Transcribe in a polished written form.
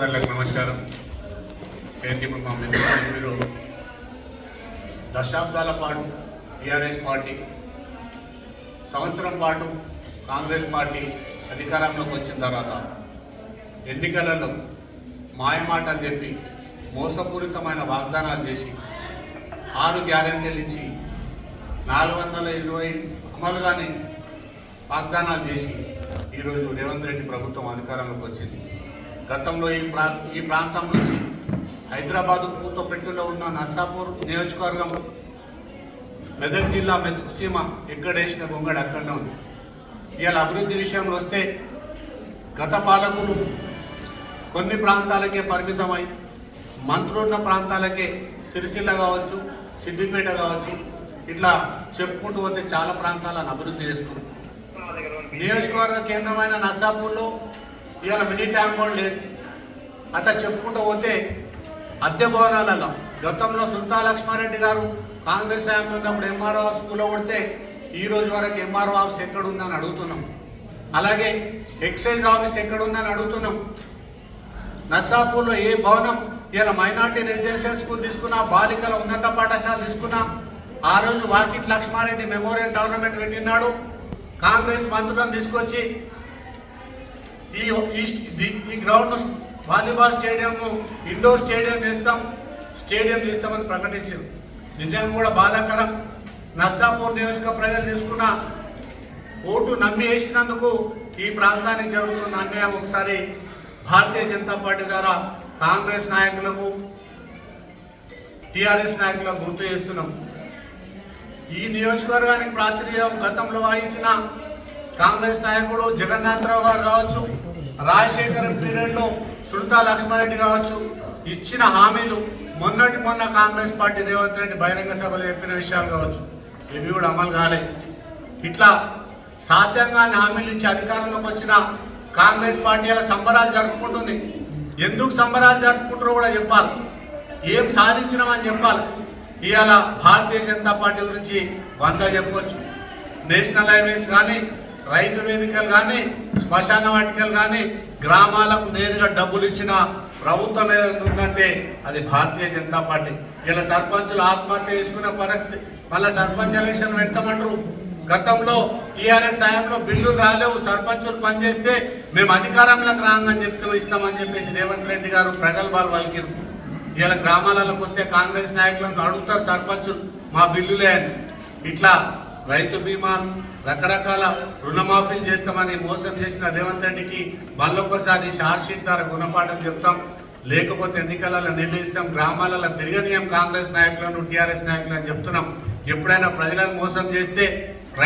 నమస్కారం. ఇప్పుడు మా మీరు దశాబ్దాల పాటు టీఆర్ఎస్ పార్టీ, సంవత్సరం పాటు కాంగ్రెస్ పార్టీ అధికారంలోకి వచ్చిన తర్వాత ఎన్నికలలో మాయమాటలు చెప్పి మోసపూరితమైన వాగ్దానాలు చేసి 6 గ్యారెంటీలు ఇచ్చి 420 అమలుగానే వాగ్దానాలు చేసి ఈరోజు రేవంత్ రెడ్డి ప్రభుత్వం అధికారంలోకి వచ్చింది. గతంలో ఈ ప్రాంతం నుంచి హైదరాబాద్ పూతపెట్టులో ఉన్న నర్సాపూర్ నియోజకవర్గం, మెదక్ జిల్లా మెతుకు సీమ ఎక్కడేసిన గొంగడి అక్కడనే ఉంది. ఇవాళ అభివృద్ధి విషయంలో వస్తే గత పాలకులు కొన్ని ప్రాంతాలకే పరిమితమై మంత్రులున్న ప్రాంతాలకే సిరిసిల్ల కావచ్చు, సిద్దిపేట కావచ్చు, ఇట్లా చెప్పుకుంటూ పోతే చాలా ప్రాంతాలను అభివృద్ధి చేస్తున్నారు. నియోజకవర్గ కేంద్రమైన నర్సాపూర్లో ఇవాళ మినీ ట్యాంక్ కూడా లేదు. అట్లా చెప్పుకుంటూ పోతే అద్దె భవనాలలో గతంలో సుల్తా లక్ష్మారెడ్డి గారు కాంగ్రెస్ హయాంలో ఉన్నప్పుడు ఎంఆర్ఓ ఆఫీస్ స్కూల్లో కొడితే ఈ రోజు వరకు ఎంఆర్ఓ ఆఫీస్ ఎక్కడుందని అడుగుతున్నాం. అలాగే ఎక్సైజ్ ఆఫీస్ ఎక్కడుందని అడుగుతున్నాం. నర్సాపూర్లో ఏ భవనం ఇలా మైనార్టీ రెసిడెన్షియల్ స్కూల్ తీసుకున్నా, బాలికల ఉన్నత పాఠశాల తీసుకున్నా, ఆ రోజు వాకిట్ లక్ష్మారెడ్డి మెమోరియల్ టోర్నమెంట్ పెట్టినాడు. కాంగ్రెస్ మంత్రులను తీసుకొచ్చి ఈ గ్రౌండ్ వాలీబాల్ స్టేడియంను ఇండోర్ స్టేడియం చేస్తామని ప్రకటించారు. నిజంగా కూడా బాధాకరం. నర్సాపూర్ నియోజక ప్రజలు తీసుకున్న ఓటు నమ్మి వేసినందుకు ఈ ప్రాంతానికి జరుగుతున్న అన్యాయం ఒకసారి భారతీయ జనతా పార్టీ ద్వారా కాంగ్రెస్ నాయకులకు, టీఆర్ఎస్ నాయకులకు గుర్తు చేస్తున్నాం. ఈ నియోజకవర్గానికి ప్రాతినిధ్యం గతంలో వహించిన కాంగ్రెస్ నాయకుడు జగన్నాథరావు గారు కావచ్చు, రాజశేఖర్ పీరియడ్లో సుల్తా లక్ష్మారెడ్డి కావచ్చు, ఇచ్చిన హామీలు మొన్న కాంగ్రెస్ పార్టీ రేవంత్ రెడ్డి బహిరంగ సభలో చెప్పిన విషయాలు కావచ్చు, ఇవి కూడా అమలు కాలేదు. ఇట్లా సాధ్యంగా హామీలు ఇచ్చి అధికారంలోకి వచ్చిన కాంగ్రెస్ పార్టీ అలా సంబరాలు జరుపుకుంటుంది. ఎందుకు సంబరాలు జరుపుకుంటారో కూడా చెప్పాలి, ఏం సాధించినామని చెప్పాలి. ఇవాళ భారతీయ జనతా పార్టీ గురించి 100 చెప్పవచ్చు. నేషనల్ హైవేస్ కానీ, రైతు వేదికలు కానీ, శ్మశాన వాటికలు కానీ, గ్రామాలకు నేరుగా డబ్బులు ఇచ్చిన ప్రభుత్వం ఏదైతే ఉందంటే అది భారతీయ జనతా పార్టీ. ఇలా సర్పంచులు ఆత్మహత్య చేసుకున్న పరిస్థితి, మళ్ళీ సర్పంచ్ ఎలక్షన్ పెడతామంటారు. గతంలో టీఆర్ఎస్ హయాంలో బిల్లులు రాలేవు, సర్పంచులు పనిచేస్తే మేము అధికారంలోకి రాగానే చెప్తూ ఇస్తామని చెప్పేసి రేవంత్ రెడ్డి గారు ప్రగల్భాలు పలికిరు. ఇలా గ్రామాలకు వస్తే కాంగ్రెస్ నాయకులను అడుగుతారు సర్పంచులు, మా బిల్లులే అని. ఇట్లా రైతు బీమా, రకరకాల రుణమాఫీలు చేస్తామని మోసం చేసిన రేవంత్ రెడ్డికి మళ్ళొక్కసారి షార్ట్షీట్ ద్వారా గుణపాఠం చెప్తాం. లేకపోతే ఎన్నికలలో నిర్ణయిస్తాం, గ్రామాలలో తిరగనీయం కాంగ్రెస్ నాయకులను, టీఆర్ఎస్ నాయకులను చెప్తున్నాం. ఎప్పుడైనా ప్రజలను మోసం చేస్తే